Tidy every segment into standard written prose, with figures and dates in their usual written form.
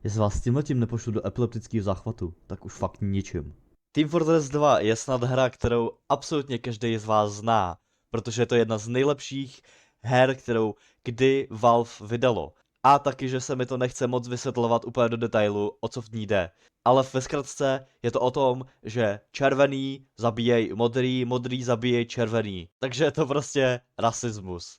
Jestli vás s tímhletím nepošlu do epileptického záchvatu, tak už fakt ničím. Team Fortress 2 je snad hra, kterou absolutně každý z vás zná, protože je to jedna z nejlepších her, kterou kdy Valve vydalo. A taky, že se mi to nechce moc vysvětlovat úplně do detailu, o co v ní jde. Ale ve zkratce je to o tom, že červený zabíjejí modrý, modrý zabíjejí červený. Takže je to prostě rasismus.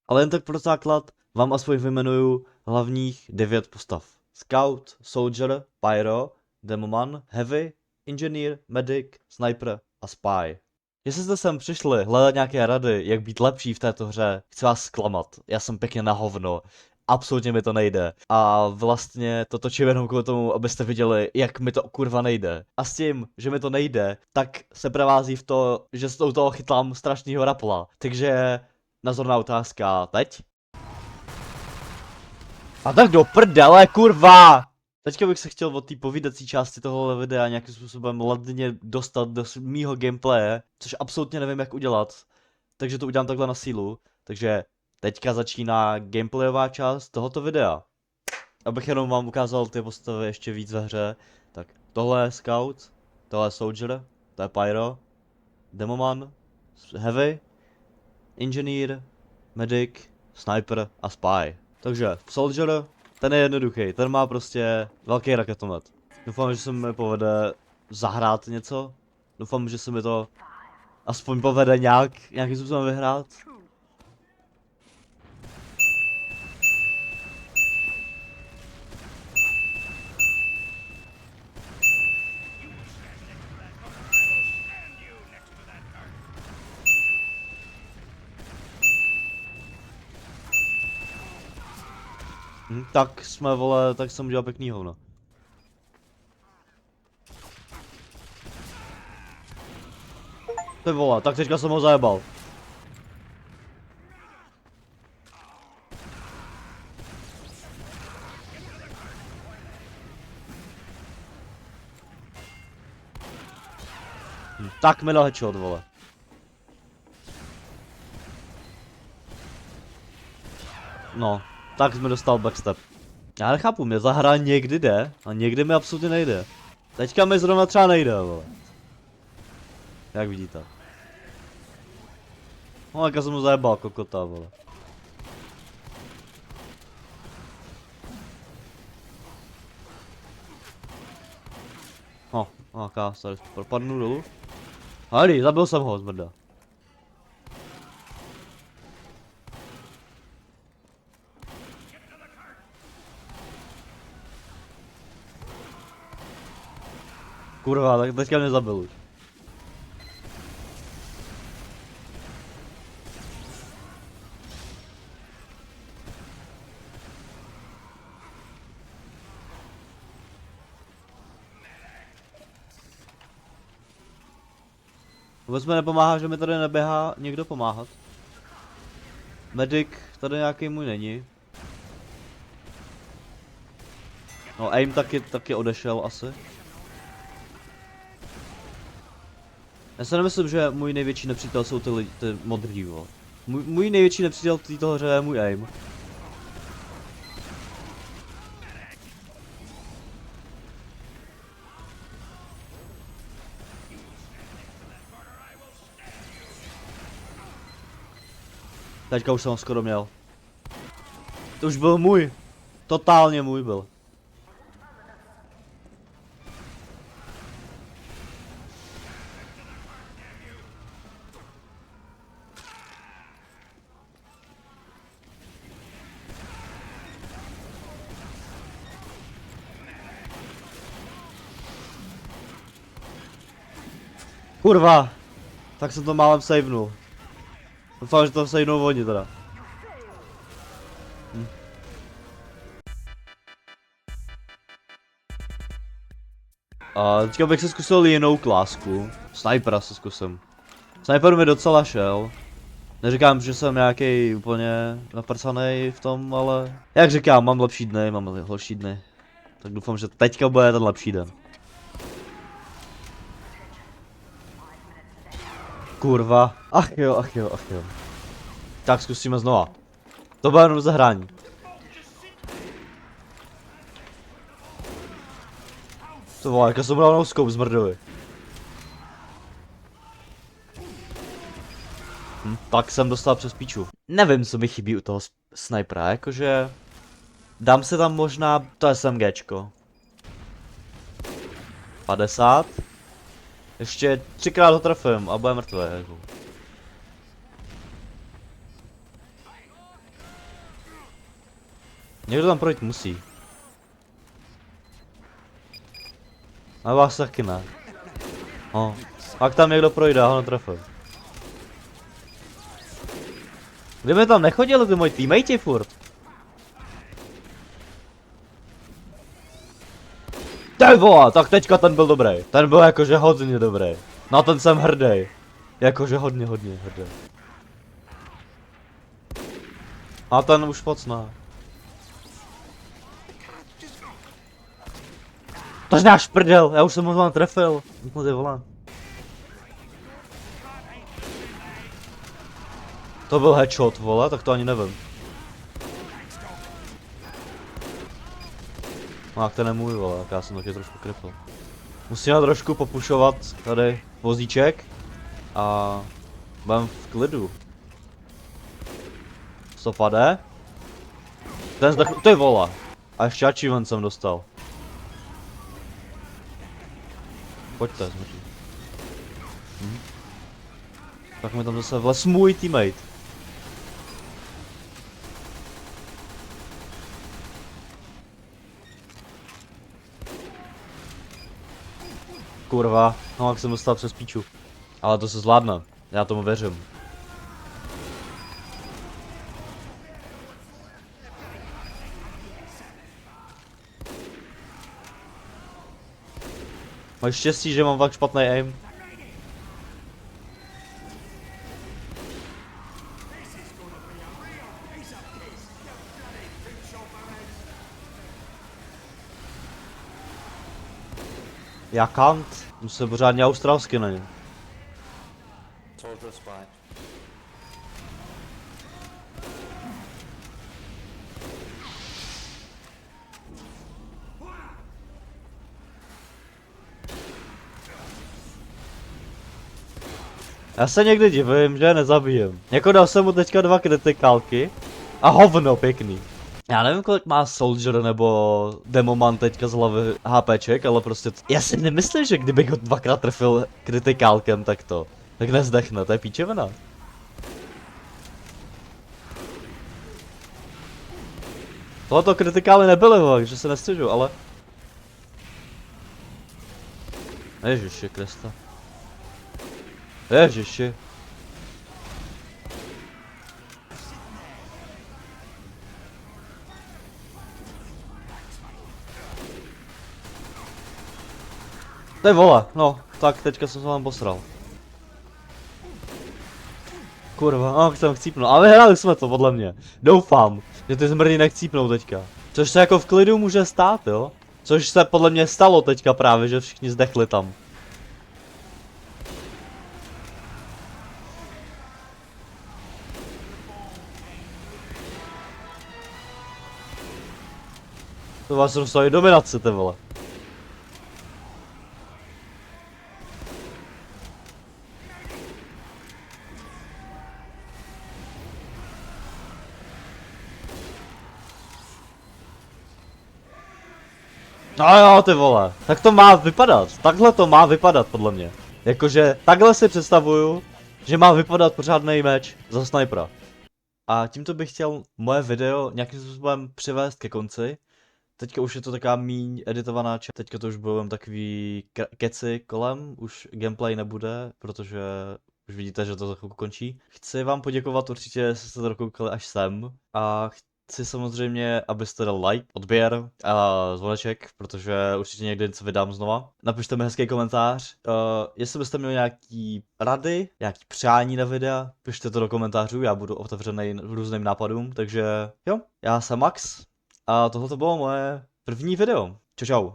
Ale jen tak pro základ vám aspoň vyjmenuju hlavních 9 postav. Scout, Soldier, Pyro, Demoman, Heavy, Engineer, Medic, Sniper a Spy. Jestli jste sem přišli hledat nějaké rady, jak být lepší v této hře, chci vás zklamat. Já jsem pěkně na hovno. Absolutně mi to nejde. A vlastně to točím jenom kvůli tomu, abyste viděli, jak mi to kurva nejde. A s tím, že mi to nejde, tak se provází v to, že s toho chytlám strašnýho rapla. Takže názorná otázka teď. A tak do prdele, kurva! Teďka bych se chtěl od té povídací části tohohle videa nějakým způsobem ladně dostat do mýho gameplaye, což absolutně nevím jak udělat. Takže to udělám takhle na sílu. Takže teďka začíná gameplayová část tohoto videa. Abych jenom vám ukázal ty postavy ještě víc ve hře. Tak tohle je Scout, tohle je Soldier, to je Pyro, Demoman, Heavy, Engineer, Medic, Sniper a Spy. Takže Soldier, ten je jednoduchý, ten má prostě velký raketomet. Doufám, že se mi povede zahrát něco. Doufám, že se mi to aspoň povede nějakým způsobem vyhrát. Tak jsme, vole, tak jsem udělal pěkný hovno. Ty vole, tak teďka jsem ho zajebal. Tak mi dal headshot, vole. No, tak jsme dostal backstep. Já nechápu, mě zahra někdy jde a někdy mi absolutně nejde. Teďka mi zrovna třeba nejde, vole. Jak vidíte. No, jak jsem mu zajebal kokota, vole. No, jaká, sorry, propadnu dolů. Hady, zabil jsem ho, zmrda. Kurva, tak teďka mě zabil už. Vůbec mi nepomáhá, že mi tady neběhá někdo pomáhat. Medic tady nějaký můj není. No aim taky odešel asi. Já si nemyslím, že můj největší nepřítel jsou ty modrý, vole. Můj největší nepřítel v této hře je můj aim. Teďka už jsem ho skoro měl. To už byl můj. Totálně můj byl. Kurva. Tak jsem to málem savenul. Doufám, že to savenou oni teda. A teďka bych si zkusil jinou klásku. Snipera si zkusím. Sniper mi docela šel. Neříkám, že jsem nějaký úplně naprcanej v tom, ale... Jak říkám, mám lepší dny, mám horší dny. Tak doufám, že teďka bude ten lepší den. Kurva. Ach jo, ach jo, ach jo. Tak zkusíme znova. To bude jenom zahrání. To vole, jak jsem dal scope zmrdovi. Tak jsem dostal přes píču. Nevím, co mi chybí u toho snipera, jakože... Dám si tam možná to SMGčko. 50. Ještě 3krát ho trefím a bude mrtvé, jako. Někdo tam projít musí. A vás taky ne. No. Pak tam někdo projde a ho netrefil. Kdyby tam nechodili ty moji teammatey furt. Ty vole, tak teďka ten byl dobrý. Ten byl jakože hodně dobrý. Na ten jsem hrdý. Jakože hodně hrdý. A ten už moc ne. To znáš prdel, já už jsem ho trefil. No ty vole. To byl headshot, vole, tak to ani nevím. No jak to je můj, vole, tak já jsem taky trošku kripl. Musíme trošku popušovat tady vozíček. A budem v klidu. Stopa jde. Ten zdechl, ty vole. A ještě achievement jsem dostal. Pojďte, zmrtí. Tak mi tam zase vles můj teammate. Kurva, no jak jsem dostal přes píču. Ale to se zvládne, já tomu věřím. Máš štěstí, že mám fakt špatný aim. Já kant, musím pořádně australsky na ně. Já se někdy divím, že je nezabijem. Jako dal jsem mu teďka 2 kritikálky a hovno pěkný. Já nevím, kolik má Soldier nebo Demoman teďka z hlavy HPček, ale prostě já si nemyslím, že kdybych ho 2krát trefil kritikálkem, tak nezdechne, to je píčevina. Tohleto kritikály nebyly, takže se nestěžu, ale... Ježiši Krista. Ježiši. To je vole, no, tak teďka jsem se vám posral. Kurva, no, jsem chcípnul, ale vyhráli jsme to podle mě. Doufám, že ty zmrdy nechcípnou teďka. Což se jako v klidu může stát, jo? Což se podle mě stalo teďka právě, že všichni zdechli tam. To vás dostali dominace, ty vole. No jo, ty vole, tak to má vypadat, takhle to má vypadat podle mě. Jakože takhle si představuju, že má vypadat pořádný meč za snipera. A tímto bych chtěl moje video nějakým způsobem přivést ke konci. Teďka už je to taková míň editovaná část, teďka to už budou takový keci kolem, už gameplay nebude, protože už vidíte, že to za chvilku končí. Chci vám poděkovat určitě, že jste to dokoukali až sem a chci samozřejmě, abyste dal like, odběr a zvoneček, protože určitě někdy něco vydám znova. Napište mi hezký komentář, jestli byste měli nějaký rady, nějaký přání na videa, pište to do komentářů, já budu otevřený různým nápadům, takže jo, já jsem Max a tohle to bylo moje první video. Čau čau.